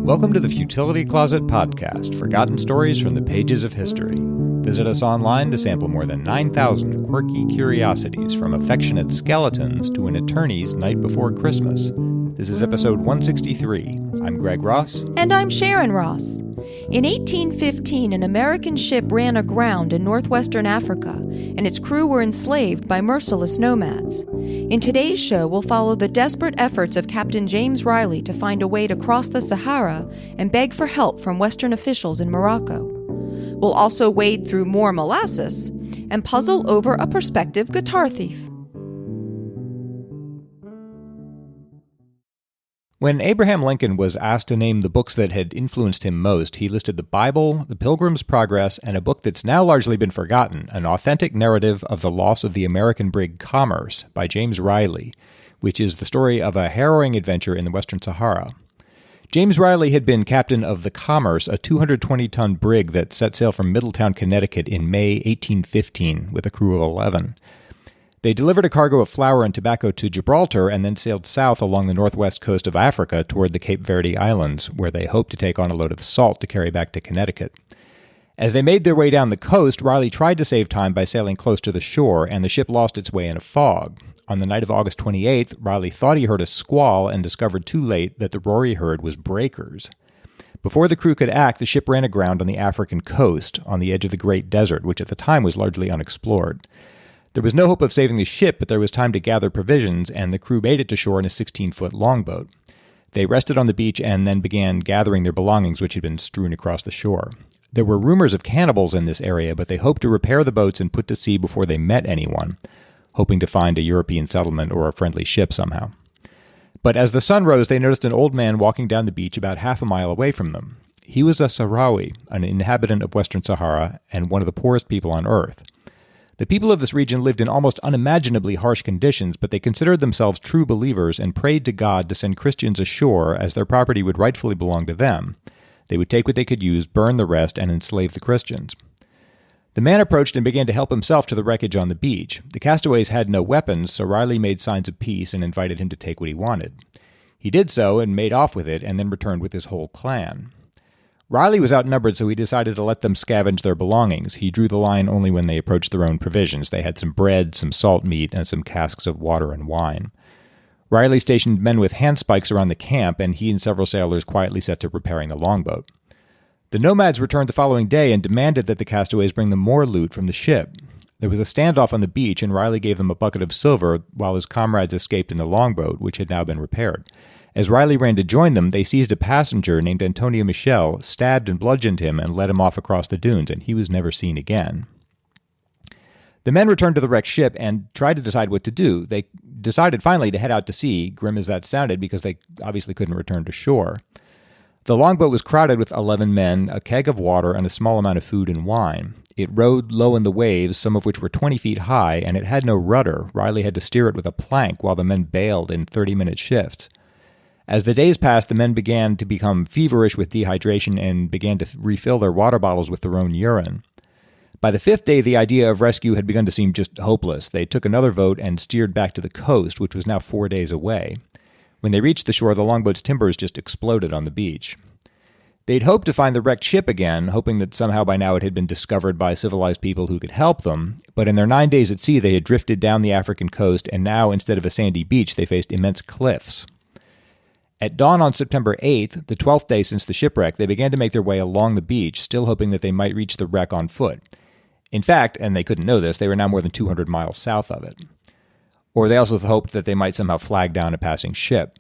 Welcome to the Futility Closet Podcast, forgotten stories from the pages of history. Visit us online to sample more than 9,000 quirky curiosities, from affectionate skeletons to an attorney's night before Christmas. This is episode 163. I'm Greg Ross. And I'm Sharon Ross. In 1815, an American ship ran aground in northwestern Africa, and its crew were enslaved by merciless nomads. In today's show, we'll follow the desperate efforts of Captain James Riley to find a way to cross the Sahara and beg for help from Western officials in Morocco. We'll also wade through more molasses and puzzle over a prospective guitar thief. When Abraham Lincoln was asked to name the books that had influenced him most, he listed the Bible, The Pilgrim's Progress, and a book that's now largely been forgotten, An Authentic Narrative of the Loss of the American Brig Commerce by James Riley, which is the story of a harrowing adventure in the Western Sahara. James Riley had been captain of the Commerce, a 220-ton brig that set sail from Middletown, Connecticut in May 1815 with a crew of 11. They delivered a cargo of flour and tobacco to Gibraltar and then sailed south along the northwest coast of Africa toward the Cape Verde Islands, where they hoped to take on a load of salt to carry back to Connecticut. As they made their way down the coast, Riley tried to save time by sailing close to the shore, and the ship lost its way in a fog. On the night of August 28th, Riley thought he heard a squall and discovered too late that the roar he heard was breakers. Before the crew could act, the ship ran aground on the African coast, on the edge of the Great Desert, which at the time was largely unexplored. There was no hope of saving the ship, but there was time to gather provisions, and the crew made it to shore in a 16-foot longboat. They rested on the beach and then began gathering their belongings, which had been strewn across the shore. There were rumors of cannibals in this area, but they hoped to repair the boats and put to sea before they met anyone, hoping to find a European settlement or a friendly ship somehow. But as the sun rose, they noticed an old man walking down the beach about half a mile away from them. He was a Sahrawi, an inhabitant of Western Sahara, and one of the poorest people on earth. The people of this region lived in almost unimaginably harsh conditions, but they considered themselves true believers and prayed to God to send Christians ashore, as their property would rightfully belong to them. They would take what they could use, burn the rest, and enslave the Christians. The man approached and began to help himself to the wreckage on the beach. The castaways had no weapons, so Riley made signs of peace and invited him to take what he wanted. He did so and made off with it, and then returned with his whole clan. Riley was outnumbered, so he decided to let them scavenge their belongings. He drew the line only when they approached their own provisions. They had some bread, some salt meat, and some casks of water and wine. Riley stationed men with handspikes around the camp, and he and several sailors quietly set to repairing the longboat. The nomads returned the following day and demanded that the castaways bring them more loot from the ship. There was a standoff on the beach, and Riley gave them a bucket of silver while his comrades escaped in the longboat, which had now been repaired. As Riley ran to join them, they seized a passenger named Antonio Michel, stabbed and bludgeoned him, and led him off across the dunes, and he was never seen again. The men returned to the wrecked ship and tried to decide what to do. They decided finally to head out to sea, grim as that sounded, because they obviously couldn't return to shore. The longboat was crowded with 11 men, a keg of water, and a small amount of food and wine. It rode low in the waves, some of which were 20 feet high, and it had no rudder. Riley had to steer it with a plank while the men bailed in 30-minute shifts. As the days passed, the men began to become feverish with dehydration and began to refill their water bottles with their own urine. By the fifth day, the idea of rescue had begun to seem just hopeless. They took another boat and steered back to the coast, which was now 4 days away. When they reached the shore, the longboat's timbers just exploded on the beach. They'd hoped to find the wrecked ship again, hoping that somehow by now it had been discovered by civilized people who could help them, but in their 9 days at sea, they had drifted down the African coast, and now, instead of a sandy beach, they faced immense cliffs. At dawn on September 8th, the 12th day since the shipwreck, they began to make their way along the beach, still hoping that they might reach the wreck on foot. In fact, and they couldn't know this, they were now more than 200 miles south of it. Or they also hoped that they might somehow flag down a passing ship.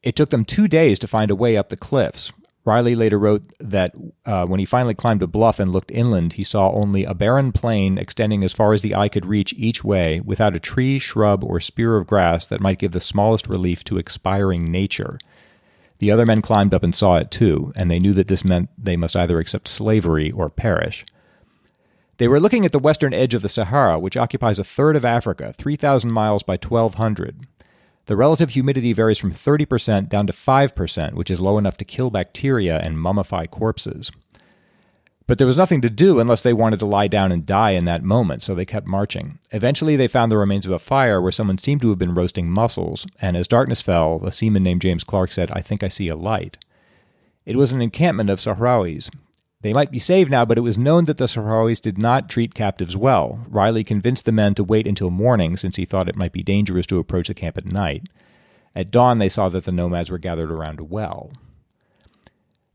It took them 2 days to find a way up the cliffs. Riley later wrote that when he finally climbed a bluff and looked inland, he saw only a barren plain extending as far as the eye could reach each way, without a tree, shrub, or spear of grass that might give the smallest relief to expiring nature. The other men climbed up and saw it too, and they knew that this meant they must either accept slavery or perish. They were looking at the western edge of the Sahara, which occupies a third of Africa, 3,000 miles by 1,200. The relative humidity varies from 30% down to 5%, which is low enough to kill bacteria and mummify corpses. But there was nothing to do unless they wanted to lie down and die in that moment, so they kept marching. Eventually, they found the remains of a fire where someone seemed to have been roasting mussels, and as darkness fell, a seaman named James Clark said, "I think I see a light." It was an encampment of Sahrawis. They might be saved now, but it was known that the Sahrawis did not treat captives well. Riley convinced the men to wait until morning, since he thought it might be dangerous to approach the camp at night. At dawn, they saw that the nomads were gathered around a well.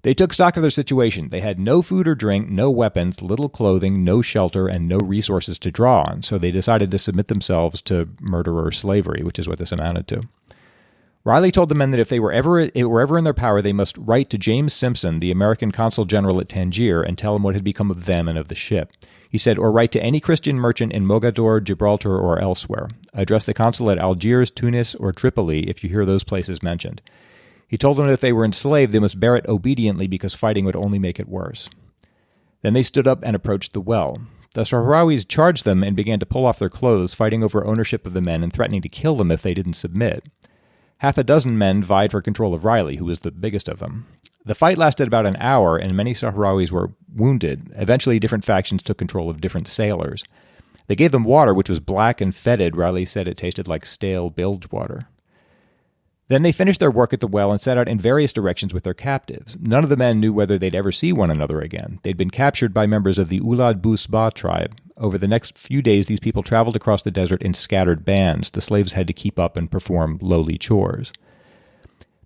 They took stock of their situation. They had no food or drink, no weapons, little clothing, no shelter, and no resources to draw on, so they decided to submit themselves to murderer slavery, which is what this amounted to. Riley told the men that if they were ever in their power, they must write to James Simpson, the American consul general at Tangier, and tell him what had become of them and of the ship. He said, or write to any Christian merchant in Mogador, Gibraltar, or elsewhere. Address the consul at Algiers, Tunis, or Tripoli if you hear those places mentioned. He told them that if they were enslaved, they must bear it obediently because fighting would only make it worse. Then they stood up and approached the well. The Sahrawis charged them and began to pull off their clothes, fighting over ownership of the men and threatening to kill them if they didn't submit. Half a dozen men vied for control of Riley, who was the biggest of them. The fight lasted about an hour, and many Sahrawis were wounded. Eventually, different factions took control of different sailors. They gave them water, which was black and fetid. Riley said it tasted like stale bilge water. Then they finished their work at the well and set out in various directions with their captives. None of the men knew whether they'd ever see one another again. They'd been captured by members of the Ulad Busba tribe. Over the next few days, these people traveled across the desert in scattered bands. The slaves had to keep up and perform lowly chores.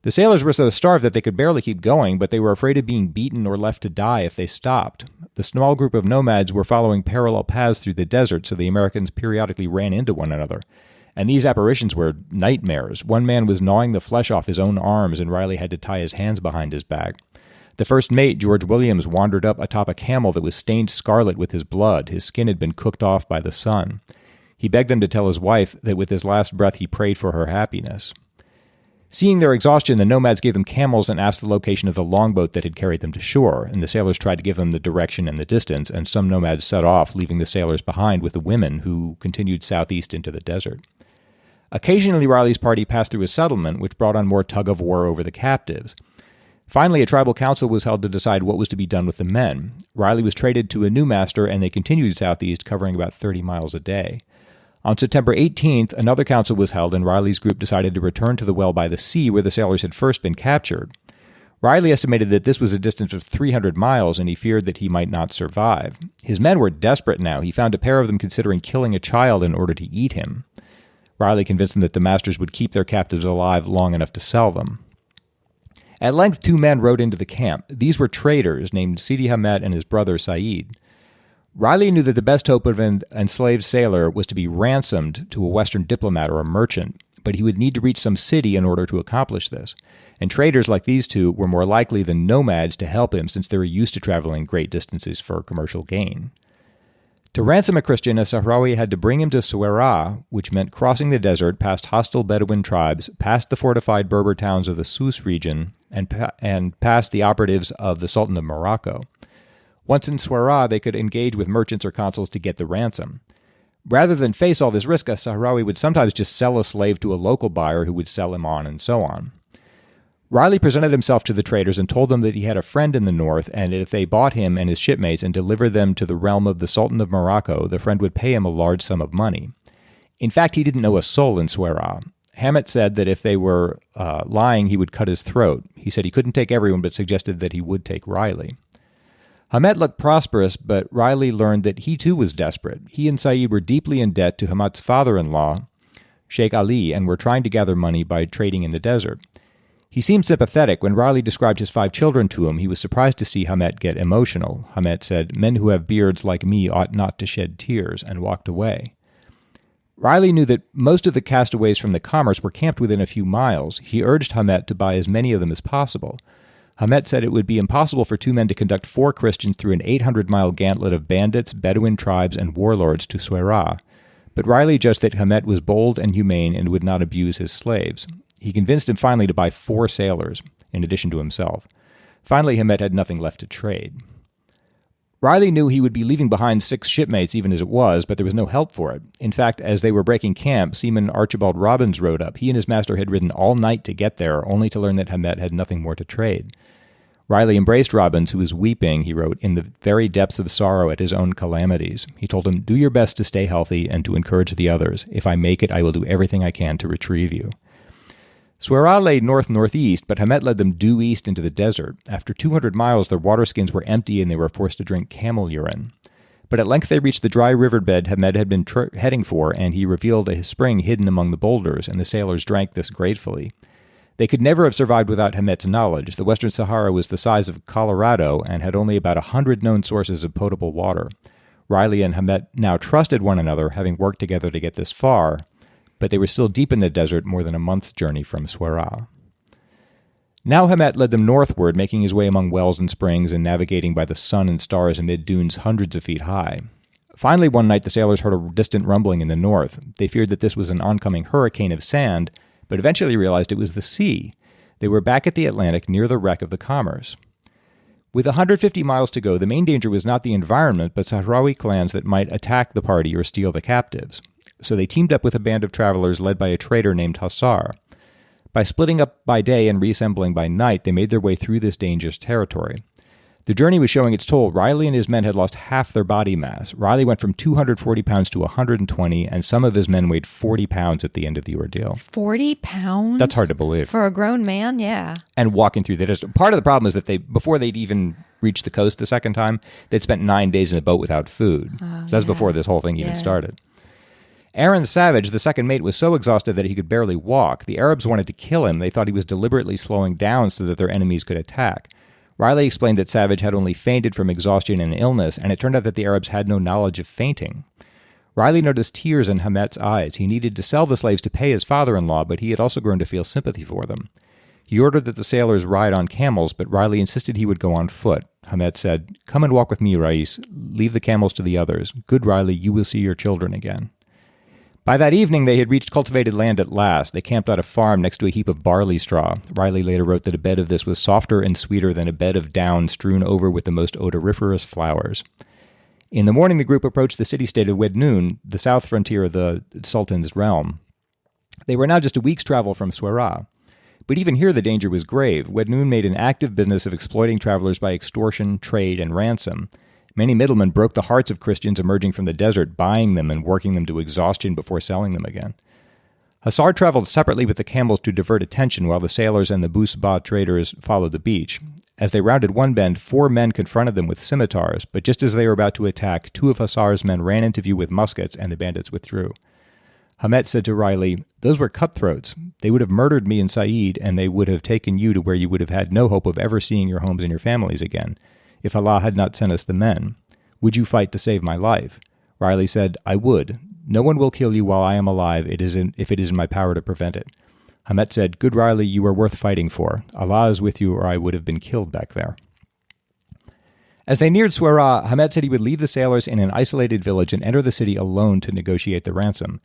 The sailors were so starved that they could barely keep going, but they were afraid of being beaten or left to die if they stopped. The small group of nomads were following parallel paths through the desert, so the Americans periodically ran into one another. And these apparitions were nightmares. One man was gnawing the flesh off his own arms, and Riley had to tie his hands behind his back. The first mate, George Williams, wandered up atop a camel that was stained scarlet with his blood. His skin had been cooked off by the sun. He begged them to tell his wife that with his last breath he prayed for her happiness. Seeing their exhaustion, the nomads gave them camels and asked the location of the longboat that had carried them to shore, and the sailors tried to give them the direction and the distance, and some nomads set off, leaving the sailors behind with the women, who continued southeast into the desert. Occasionally, Riley's party passed through a settlement, which brought on more tug-of-war over the captives. Finally, a tribal council was held to decide what was to be done with the men. Riley was traded to a new master, and they continued southeast, covering about 30 miles a day. On September 18th, another council was held, and Riley's group decided to return to the well by the sea where the sailors had first been captured. Riley estimated that this was a distance of 300 miles, and he feared that he might not survive. His men were desperate now. He found a pair of them considering killing a child in order to eat him. Riley convinced them that the masters would keep their captives alive long enough to sell them. At length, two men rode into the camp. These were traders named Sidi Hamet and his brother Said. Riley knew that the best hope of an enslaved sailor was to be ransomed to a Western diplomat or a merchant, but he would need to reach some city in order to accomplish this. And traders like these two were more likely than nomads to help him since they were used to traveling great distances for commercial gain. To ransom a Christian, a Sahrawi had to bring him to Suera, which meant crossing the desert past hostile Bedouin tribes, past the fortified Berber towns of the Souss region, and past the operatives of the Sultan of Morocco. Once in Suera, they could engage with merchants or consuls to get the ransom. Rather than face all this risk, a Sahrawi would sometimes just sell a slave to a local buyer who would sell him on, and so on. Riley presented himself to the traders and told them that he had a friend in the north, and if they bought him and his shipmates and delivered them to the realm of the Sultan of Morocco, the friend would pay him a large sum of money. In fact, he didn't know a soul in Suera. Hamet said that if they were lying, he would cut his throat. He said he couldn't take everyone, but suggested that he would take Riley. Hamet looked prosperous, but Riley learned that he too was desperate. He and Said were deeply in debt to Hamet's father-in-law, Sheikh Ali, and were trying to gather money by trading in the desert. He seemed sympathetic. When Riley described his 5 children to him, he was surprised to see Hamet get emotional. Hamet said, "Men who have beards like me ought not to shed tears," and walked away. Riley knew that most of the castaways from the commerce were camped within a few miles. He urged Hamet to buy as many of them as possible. Hamet said it would be impossible for 2 men to conduct 4 Christians through an 800-mile gauntlet of bandits, Bedouin tribes, and warlords to Suera. But Riley judged that Hamet was bold and humane and would not abuse his slaves. He convinced him finally to buy 4 sailors, in addition to himself. Finally, Hamet had nothing left to trade. Riley knew he would be leaving behind 6 shipmates even as it was, but there was no help for it. In fact, as they were breaking camp, Seaman Archibald Robbins rode up. He and his master had ridden all night to get there, only to learn that Hamet had nothing more to trade. Riley embraced Robbins, who was weeping, he wrote, in the very depths of sorrow at his own calamities. He told him, "Do your best to stay healthy and to encourage the others. If I make it, I will do everything I can to retrieve you." Suera lay north-northeast, but Hamet led them due east into the desert. After 200 miles, their water skins were empty and they were forced to drink camel urine. But at length they reached the dry riverbed Hamet had been heading for, and he revealed a spring hidden among the boulders, and the sailors drank this gratefully. They could never have survived without Hamet's knowledge. The Western Sahara was the size of Colorado and had only about 100 known sources of potable water. Riley and Hamet now trusted one another, having worked together to get this far, but they were still deep in the desert, more than a month's journey from Suera. Now Hamet led them northward, making his way among wells and springs and navigating by the sun and stars amid dunes hundreds of feet high. Finally, one night the sailors heard a distant rumbling in the north. They feared that this was an oncoming hurricane of sand, but eventually realized it was the sea. They were back at the Atlantic near the wreck of the Commerce. With 150 miles to go, the main danger was not the environment, but Sahrawi clans that might attack the party or steal the captives. So they teamed up with a band of travelers led by a trader named Hassar. By splitting up by day and reassembling by night, they made their way through this dangerous territory. The journey was showing its toll. Riley and his men had lost half their body mass. Riley went from 240 pounds to 120, and some of his men weighed 40 pounds at the end of the ordeal. 40 pounds? That's hard to believe. For a grown man, yeah. And walking through the desert. Part of the problem is that before they'd even reached the coast the second time, they'd spent 9 days in the boat without food. So that's before this whole thing even started. Aaron Savage, the second mate, was so exhausted that he could barely walk. The Arabs wanted to kill him. They thought he was deliberately slowing down so that their enemies could attack. Riley explained that Savage had only fainted from exhaustion and illness, and it turned out that the Arabs had no knowledge of fainting. Riley noticed tears in Hamet's eyes. He needed to sell the slaves to pay his father-in-law, but he had also grown to feel sympathy for them. He ordered that the sailors ride on camels, but Riley insisted he would go on foot. Hamet said, "Come and walk with me, Rais. Leave the camels to the others. Good Riley, you will see your children again." By that evening, they had reached cultivated land at last. They camped on a farm next to a heap of barley straw. Riley later wrote that a bed of this was softer and sweeter than a bed of down strewn over with the most odoriferous flowers. In the morning, the group approached the city-state of Wednoon, the south frontier of the Sultan's realm. They were now just a week's travel from Suera. But even here, the danger was grave. Wednoon made an active business of exploiting travelers by extortion, trade, and ransom. Many middlemen broke the hearts of Christians emerging from the desert, buying them and working them to exhaustion before selling them again. Hassar traveled separately with the camels to divert attention while the sailors and the Busba traders followed the beach. As they rounded one bend, 4 men confronted them with scimitars, but just as they were about to attack, 2 of Hassar's men ran into view with muskets, and the bandits withdrew. Hamet said to Riley, "Those were cutthroats. They would have murdered me and Saeed, and they would have taken you to where you would have had no hope of ever seeing your homes and your families again, if Allah had not sent us the men. Would you fight to save my life?" Riley said, "I would. No one will kill you while I am alive if it is in my power to prevent it." Hamet said, "Good Riley, you are worth fighting for. Allah is with you, or I would have been killed back there." As they neared Suera, Hamet said he would leave the sailors in an isolated village and enter the city alone to negotiate the ransom.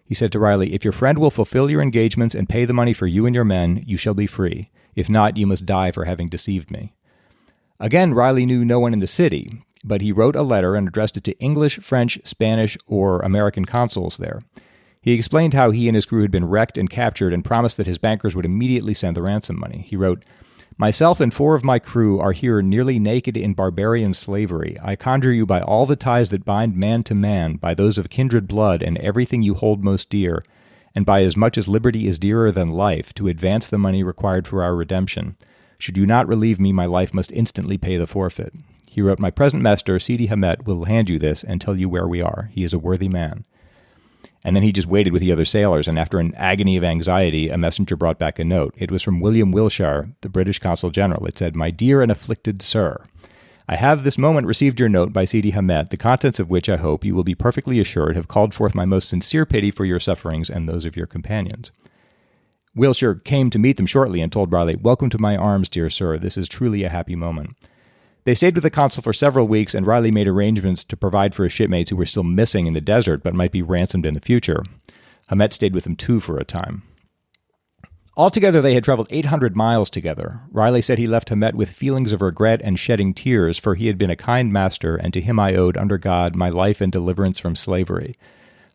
He said to Riley, "If your friend will fulfill your engagements and pay the money for you and your men, you shall be free. If not, you must die for having deceived me." Again, Riley knew no one in the city, but he wrote a letter and addressed it to English, French, Spanish, or American consuls there. He explained how he and his crew had been wrecked and captured and promised that his bankers would immediately send the ransom money. He wrote, "Myself and 4 of my crew are here nearly naked in barbarian slavery. I conjure you by all the ties that bind man to man, by those of kindred blood and everything you hold most dear, and by as much as liberty is dearer than life, to advance the money required for our redemption. Should you not relieve me, my life must instantly pay the forfeit." He wrote, "My present master, Sidi Hamet, will hand you this and tell you where we are. He is a worthy man." And then he just waited with the other sailors, and after an agony of anxiety, a messenger brought back a note. It was from William Wilshire, the British consul general. It said, "My dear and afflicted sir, I have this moment received your note by Sidi Hamet, the contents of which I hope you will be perfectly assured have called forth my most sincere pity for your sufferings and those of your companions." Wilshire came to meet them shortly and told Riley, "Welcome to my arms, dear sir. This is truly a happy moment." They stayed with the consul for several weeks, and Riley made arrangements to provide for his shipmates who were still missing in the desert but might be ransomed in the future. Hamet stayed with them too for a time. Altogether, they had traveled 800 miles together. Riley said he left Hamet with feelings of regret and shedding tears, for he had been a kind master, and to him I owed, under God, my life and deliverance from slavery.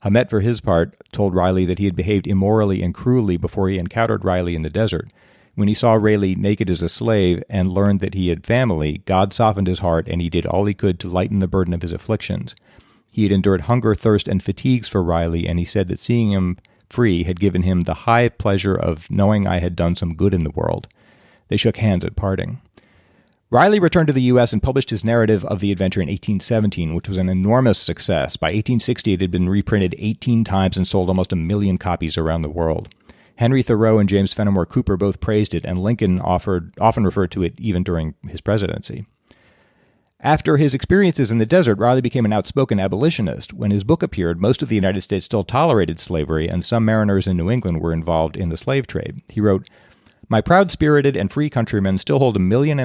Hamet, for his part, told Riley that he had behaved immorally and cruelly before he encountered Riley in the desert. When he saw Riley naked as a slave and learned that he had family, God softened his heart, and he did all he could to lighten the burden of his afflictions. He had endured hunger, thirst, and fatigues for Riley, and he said that seeing him free had given him the high pleasure of knowing I had done some good in the world. They shook hands at parting. Riley returned to the U.S. and published his narrative of the adventure in 1817, which was an enormous success. By 1860, it had been reprinted 18 times and sold almost 1 million copies around the world. Henry Thoreau and James Fenimore Cooper both praised it, and Lincoln often referred to it even during his presidency. After his experiences in the desert, Riley became an outspoken abolitionist. When his book appeared, most of the United States still tolerated slavery, and some mariners in New England were involved in the slave trade. He wrote, "My proud-spirited and free countrymen still hold 1.5 million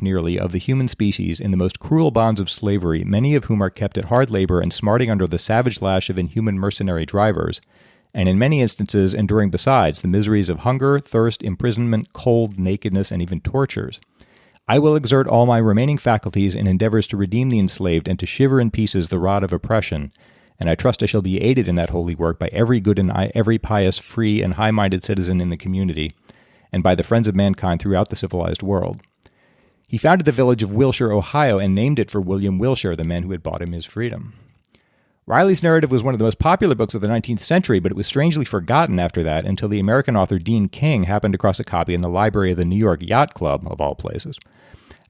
nearly of the human species in the most cruel bonds of slavery, many of whom are kept at hard labor and smarting under the savage lash of inhuman mercenary drivers, and in many instances enduring besides the miseries of hunger, thirst, imprisonment, cold, nakedness, and even tortures. I will exert all my remaining faculties in endeavors to redeem the enslaved and to shiver in pieces the rod of oppression, and I trust I shall be aided in that holy work by every good and every pious, free, and high-minded citizen in the community, and by the friends of mankind throughout the civilized world." He founded the village of Wilshire, Ohio, and named it for William Wilshire, the man who had bought him his freedom. Riley's narrative was one of the most popular books of the 19th century, but it was strangely forgotten after that until the American author Dean King happened across a copy in the library of the New York Yacht Club, of all places.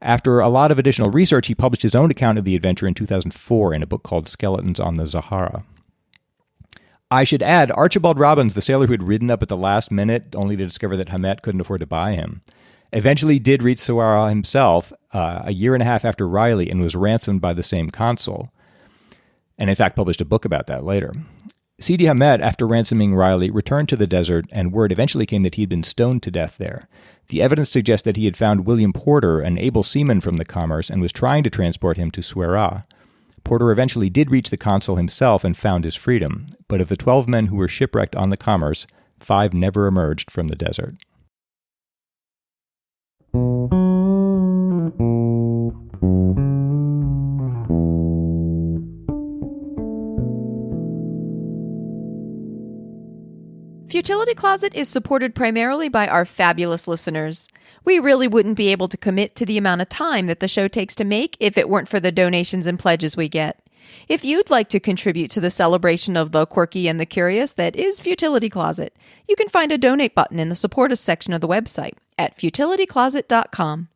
After a lot of additional research, he published his own account of the adventure in 2004 in a book called Skeletons on the Sahara. I should add, Archibald Robbins, the sailor who had ridden up at the last minute only to discover that Hamet couldn't afford to buy him, eventually did reach Suara himself a year and a half after Riley and was ransomed by the same consul, and in fact published a book about that later. Sidi Hamet, after ransoming Riley, returned to the desert, and word eventually came that he had been stoned to death there. The evidence suggests that he had found William Porter, an able seaman from the Commerce, and was trying to transport him to Suera. Porter eventually did reach the consul himself and found his freedom, but of the 12 men who were shipwrecked on the Commerce, 5 never emerged from the desert. Futility Closet is supported primarily by our fabulous listeners. We really wouldn't be able to commit to the amount of time that the show takes to make if it weren't for the donations and pledges we get. If you'd like to contribute to the celebration of the quirky and the curious that is Futility Closet, you can find a donate button in the Support Us section of the website at futilitycloset.com.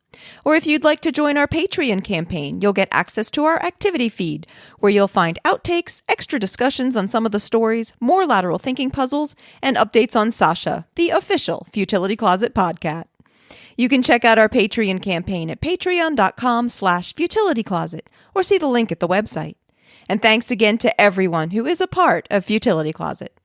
Or if you'd like to join our Patreon campaign, you'll get access to our activity feed, where you'll find outtakes, extra discussions on some of the stories, more lateral thinking puzzles, and updates on Sasha, the official Futility Closet podcat. You can check out our Patreon campaign at patreon.com/futilitycloset, or see the link at the website. And thanks again to everyone who is a part of Futility Closet.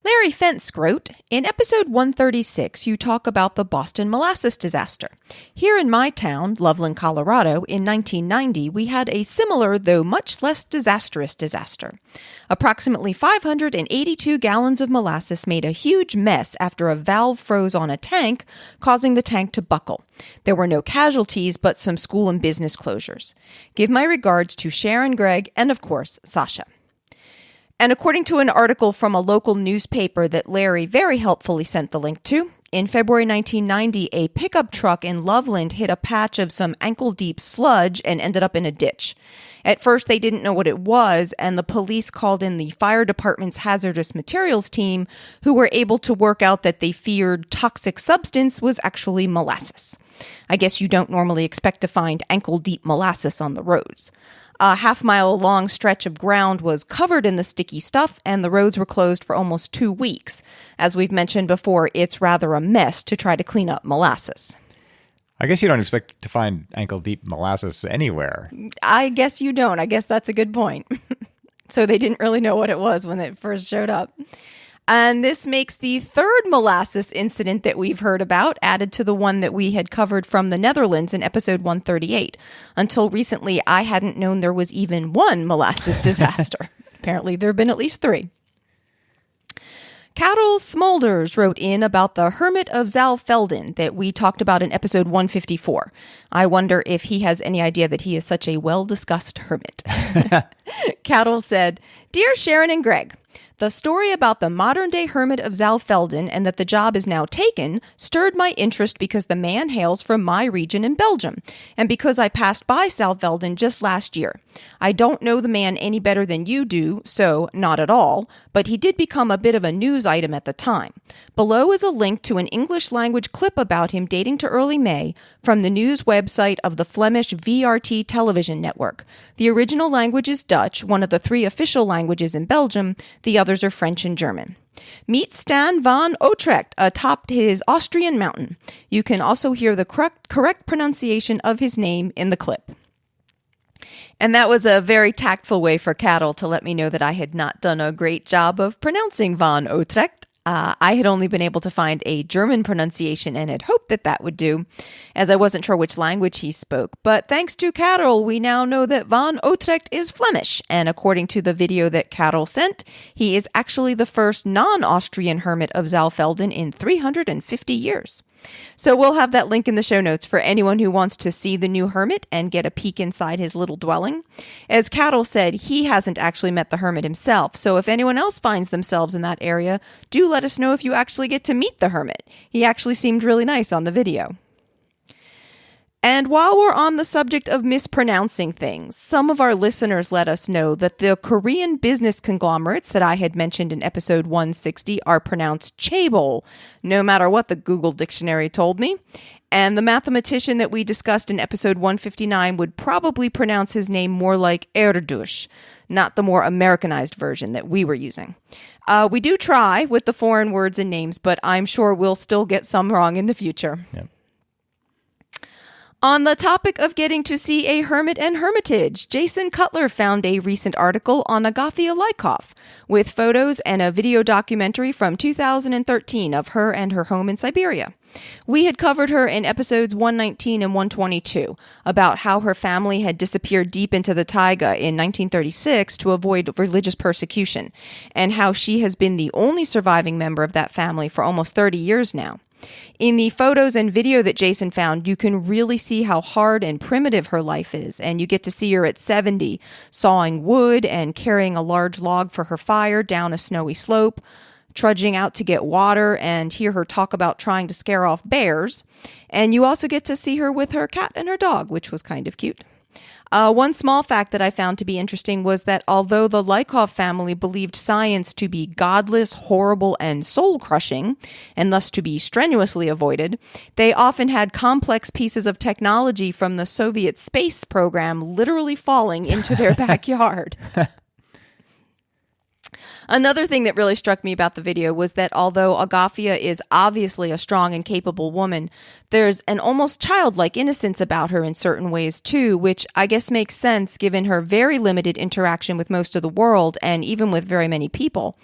Larry Fentz wrote, in episode 136, you talk about the Boston molasses disaster. Here in my town, Loveland, Colorado, in 1990, we had a similar, though much less disastrous disaster. Approximately 582 gallons of molasses made a huge mess after a valve froze on a tank, causing the tank to buckle. There were no casualties, but some school and business closures. Give my regards to Sharon, Greg, and of course, Sasha. And according to an article from a local newspaper that Larry very helpfully sent the link to, in February 1990, a pickup truck in Loveland hit a patch of some ankle-deep sludge and ended up in a ditch. At first, they didn't know what it was, and the police called in the fire department's hazardous materials team, who were able to work out that they feared toxic substance was actually molasses. I guess you don't normally expect to find ankle-deep molasses on the roads. A half-mile-long stretch of ground was covered in the sticky stuff, and the roads were closed for almost 2 weeks. As we've mentioned before, it's rather a mess to try to clean up molasses. I guess you don't expect to find ankle-deep molasses anywhere. I guess you don't. I guess that's a good point. So they didn't really know what it was when it first showed up. And this makes the third molasses incident that we've heard about, added to the one that we had covered from the Netherlands in episode 138. Until recently, I hadn't known there was even one molasses disaster. Apparently, there have been at least 3. Carol Smulders wrote in about the Hermit of Zalfelden that we talked about in episode 154. I wonder if he has any idea that he is such a well-discussed hermit. Carol said, Dear Sharon and Greg, The story about the modern-day hermit of Zalfelden and that the job is now taken stirred my interest because the man hails from my region in Belgium, and because I passed by Zalfelden just last year. I don't know the man any better than you do, so not at all, but he did become a bit of a news item at the time. Below is a link to an English-language clip about him dating to early May from the news website of the Flemish VRT television network. The original language is Dutch, one of the 3 official languages in Belgium. The others are French and German. Meet Stan van Utrecht atop his Austrian mountain. You can also hear the correct pronunciation of his name in the clip. And that was a very tactful way for Carol to let me know that I had not done a great job of pronouncing van Utrecht. I had only been able to find a German pronunciation and had hoped that that would do, as I wasn't sure which language he spoke. But thanks to Carol, we now know that van Utrecht is Flemish, and according to the video that Carol sent, he is actually the first non-Austrian hermit of Zalfelden in 350 years. So we'll have that link in the show notes for anyone who wants to see the new hermit and get a peek inside his little dwelling. As Carol said, he hasn't actually met the hermit himself, so if anyone else finds themselves in that area, do let us know if you actually get to meet the hermit. He actually seemed really nice on the video. And while we're on the subject of mispronouncing things, some of our listeners let us know that the Korean business conglomerates that I had mentioned in episode 160 are pronounced chaebol, no matter what the Google dictionary told me. And the mathematician that we discussed in episode 159 would probably pronounce his name more like Erdush, not the more Americanized version that we were using. We do try with the foreign words and names, but I'm sure we'll still get some wrong in the future. Yep. On the topic of getting to see a hermit and hermitage, Jason Cutler found a recent article on Agathia Lykhoff with photos and a video documentary from 2013 of her and her home in Siberia. We had covered her in episodes 119 and 122 about how her family had disappeared deep into the taiga in 1936 to avoid religious persecution, and how she has been the only surviving member of that family for almost 30 years now. In the photos and video that Jason found, you can really see how hard and primitive her life is, and you get to see her at 70, sawing wood and carrying a large log for her fire down a snowy slope, trudging out to get water, and hear her talk about trying to scare off bears. And you also get to see her with her cat and her dog, which was kind of cute. One small fact that I found to be interesting was that although the Lykhoff family believed science to be godless, horrible, and soul-crushing, and thus to be strenuously avoided, they often had complex pieces of technology from the Soviet space program literally falling into their backyard. Another thing that really struck me about the video was that although Agathia is obviously a strong and capable woman, there's an almost childlike innocence about her in certain ways too, which I guess makes sense given her very limited interaction with most of the world and even with very many people.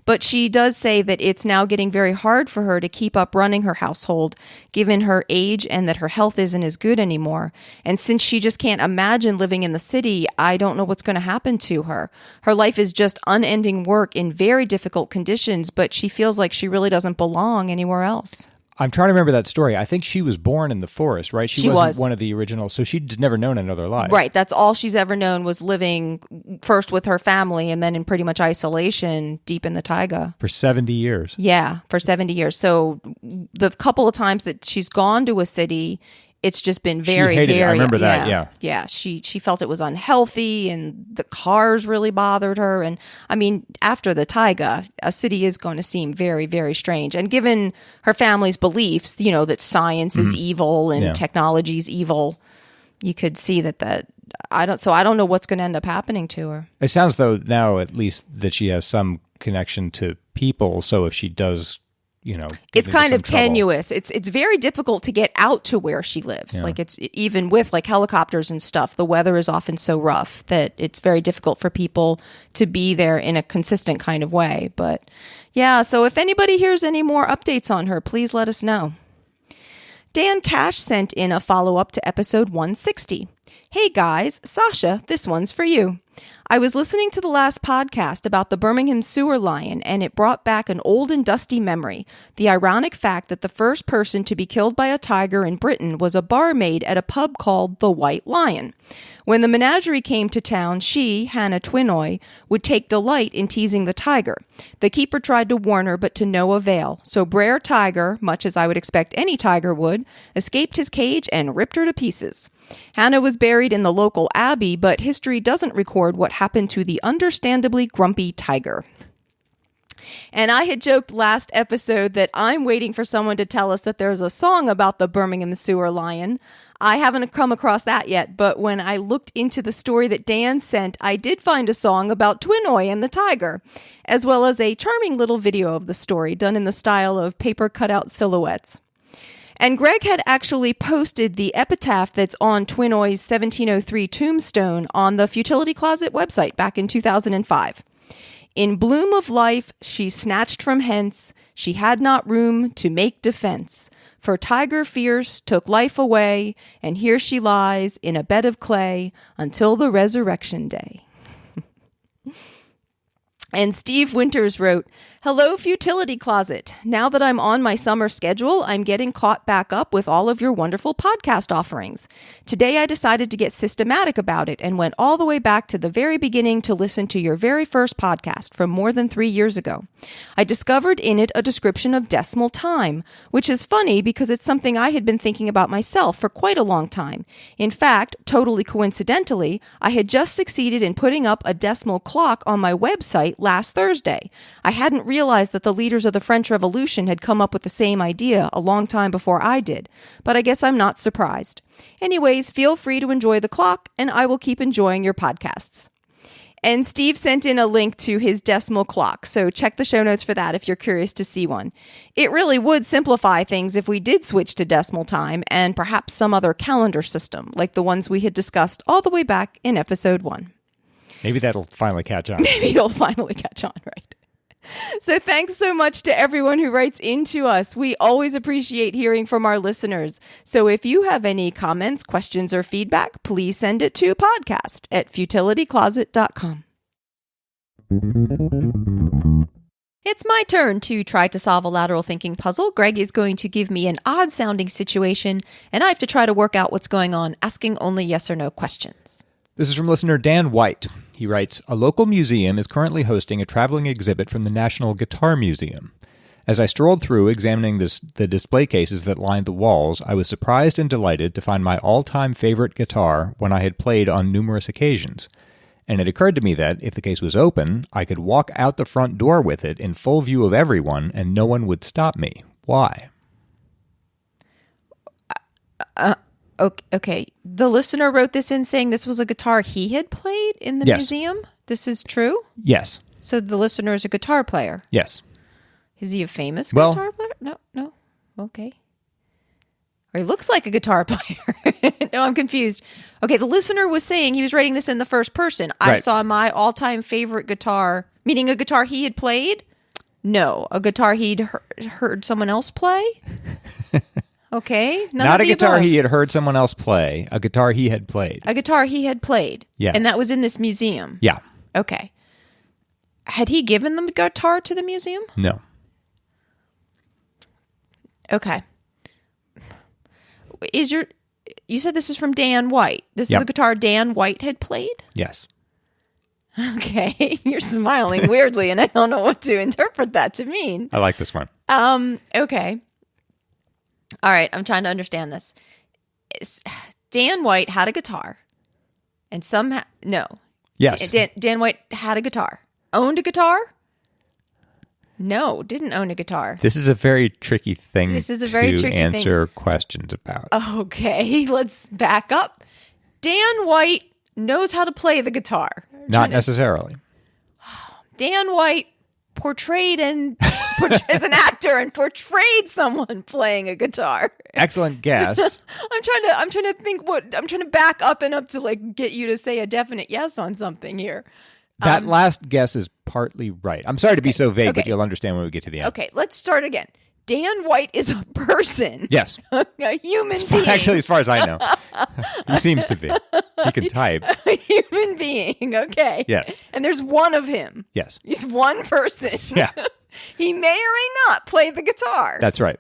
But she does say that it's now getting very hard for her to keep up running her household, given her age and that her health isn't as good anymore. And since she just can't imagine living in the city, I don't know what's going to happen to her. Her life is just unending work in very difficult conditions, but she feels like she really doesn't belong anywhere else. I'm trying to remember that story. I think she was born in the forest, right? She wasn't was one of the originals, so she'd never known another life. Right. That's all she's ever known, was living first with her family and then in pretty much isolation deep in the taiga. For 70 years. Yeah, for 70 years. So the couple of times that she's gone to a city, it's just been very, she hated very... it. I remember that, yeah. Yeah, she felt it was unhealthy and the cars really bothered her. And I mean, after the taiga, a city is going to seem very, very strange. And given her family's beliefs, you know, that science is evil and technology is evil, you could see that I don't know what's going to end up happening to her. It sounds though now at least that she has some connection to people. So if she does, you know, it's kind of trouble. tenuous. It's very difficult to get out to where she lives. Yeah. Like it's even with like helicopters and stuff, the weather is often so rough that it's very difficult for people to be there in a consistent kind of way. But yeah, so if anybody hears any more updates on her, please let us know. Dan Cash sent in a follow-up to episode 160. Hey guys, Sasha, this one's for you. I was listening to the last podcast about the Birmingham sewer lion, and it brought back an old and dusty memory. The ironic fact that the first person to be killed by a tiger in Britain was a barmaid at a pub called the White Lion. When the menagerie came to town, she, Hannah Twinoy, would take delight in teasing the tiger. The keeper tried to warn her, but to no avail. So Brer Tiger, much as I would expect any tiger would, escaped his cage and ripped her to pieces. Hannah was buried in the local abbey, but history doesn't record what happened to the understandably grumpy tiger. And I had joked last episode that I'm waiting for someone to tell us that there's a song about the Birmingham sewer lion. I haven't come across that yet, but when I looked into the story that Dan sent, I did find a song about Twinoy and the tiger, as well as a charming little video of the story done in the style of paper cutout silhouettes. And Greg had actually posted the epitaph that's on Twinoy's 1703 tombstone on the Futility Closet website back in 2005. In bloom of life, she snatched from hence, she had not room to make defense. For tiger fierce took life away, and here she lies in a bed of clay until the resurrection day. And Steve Winters wrote, "Hello, Futility Closet. Now that I'm on my summer schedule, I'm getting caught back up with all of your wonderful podcast offerings. Today I decided to get systematic about it and went all the way back to the very beginning to listen to your very first podcast from more than 3 years ago. I discovered in it a description of decimal time, which is funny because it's something I had been thinking about myself for quite a long time. In fact, totally coincidentally, I had just succeeded in putting up a decimal clock on my website last Thursday. I hadn't realized that the leaders of the French Revolution had come up with the same idea a long time before I did, but I guess I'm not surprised. Anyways, feel free to enjoy the clock, and I will keep enjoying your podcasts." And Steve sent in a link to his decimal clock, so check the show notes for that if you're curious to see one. It really would simplify things if we did switch to decimal time and perhaps some other calendar system, like the ones we had discussed all the way back in episode 1. Maybe that'll finally catch on. Maybe it'll finally catch on, right? So thanks so much to everyone who writes into us. We always appreciate hearing from our listeners. So if you have any comments, questions, or feedback, please send it to podcast@futilitycloset.com. It's my turn to try to solve a lateral thinking puzzle. Greg is going to give me an odd-sounding situation, and I have to try to work out what's going on, asking only yes or no questions. This is from listener Dan White. He writes, "A local museum is currently hosting a traveling exhibit from the National Guitar Museum. As I strolled through examining the display cases that lined the walls, I was surprised and delighted to find my all-time favorite guitar when I had played on numerous occasions. And it occurred to me that, if the case was open, I could walk out the front door with it in full view of everyone and no one would stop me. Why?" Okay. The listener wrote this in saying this was a guitar he had played in the museum. This is true? Yes. So the listener is a guitar player. Yes. Is he a famous guitar player? No. Okay. Or he looks like a guitar player. No, I'm confused. Okay, the listener was saying he was writing this in the first person. I saw my all-time favorite guitar, meaning a guitar he had played? No, a guitar he'd heard someone else play? Okay. Not a guitar he had heard someone else play. A guitar he had played. A guitar he had played. Yes. And that was in this museum. Yeah. Okay. Had he given the guitar to the museum? No. Okay. You said this is from Dan White. This is a guitar Dan White had played? Yes. Okay. You're smiling weirdly, and I don't know what to interpret that to mean. I like this one. Okay. All right, I'm trying to understand this. Dan White had a guitar, and Yes. Dan White had a guitar. Owned a guitar? No, didn't own a guitar. This is a very tricky thing to answer questions about. Okay, let's back up. Dan White knows how to play the guitar. Not necessarily. Dan White portrayed as an actor and portrayed someone playing a guitar. Excellent guess. I'm trying to think I'm trying to back up to like get you to say a definite yes on something here. That last guess is partly right. I'm sorry to be so vague, but you'll understand when we get to the end. Okay, let's start again. Dan White is a person. Yes. A human being. Actually, as far as I know. He seems to be. He can type. A human being. Okay. Yeah. And there's one of him. Yes. He's one person. Yeah. He may or may not play the guitar. That's right.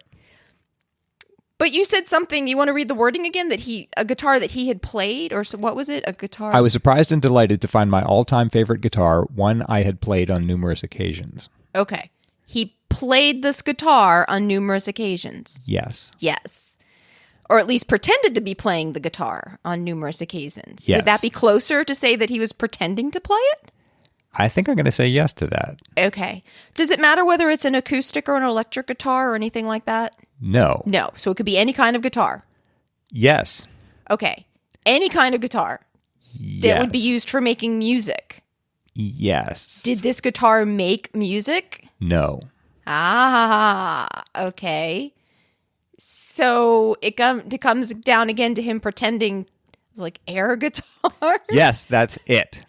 But you said something, you want to read the wording again, that a guitar that he had played, or what was it? A guitar? I was surprised and delighted to find my all-time favorite guitar, one I had played on numerous occasions. Okay. He played this guitar on numerous occasions. Yes. Yes. Or at least pretended to be playing the guitar on numerous occasions. Yes. Would that be closer to say that he was pretending to play it? I think I'm going to say yes to that. Okay. Does it matter whether it's an acoustic or an electric guitar or anything like that? No. No. So it could be any kind of guitar. Yes. Okay. Any kind of guitar that would be used for making music. Yes. Did this guitar make music? No. Ah, okay. So it comes down again to him pretending like air guitar? Yes, that's it.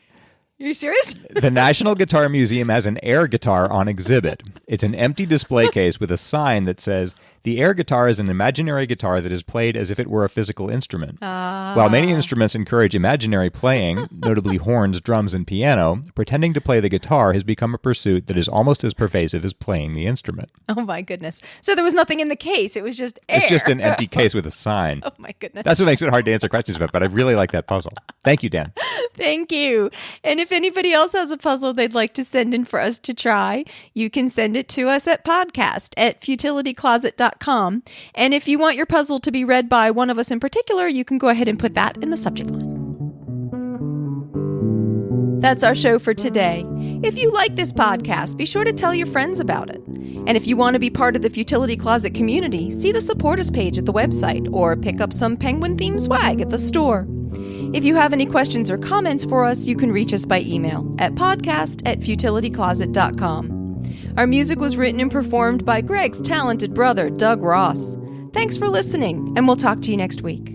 Are you serious? The National Guitar Museum has an air guitar on exhibit. It's an empty display case with a sign that says, "The air guitar is an imaginary guitar that is played as if it were a physical instrument." While many instruments encourage imaginary playing, notably horns, drums, and piano, pretending to play the guitar has become a pursuit that is almost as pervasive as playing the instrument. Oh my goodness. So there was nothing in the case. It was just air. It's just an empty case with a sign. Oh my goodness. That's what makes it hard to answer questions about, but I really like that puzzle. Thank you, Dan. Thank you. And if anybody else has a puzzle they'd like to send in for us to try, you can send it to us at podcast@futilitycloset.com. And if you want your puzzle to be read by one of us in particular, you can go ahead and put that in the subject line. That's our show for today. If you like this podcast, be sure to tell your friends about it. And if you want to be part of the Futility Closet community, see the Support Us page at the website or pick up some penguin-themed swag at the store. If you have any questions or comments for us, you can reach us by email at podcast@futilitycloset.com. Our music was written and performed by Greg's talented brother, Doug Ross. Thanks for listening, and we'll talk to you next week.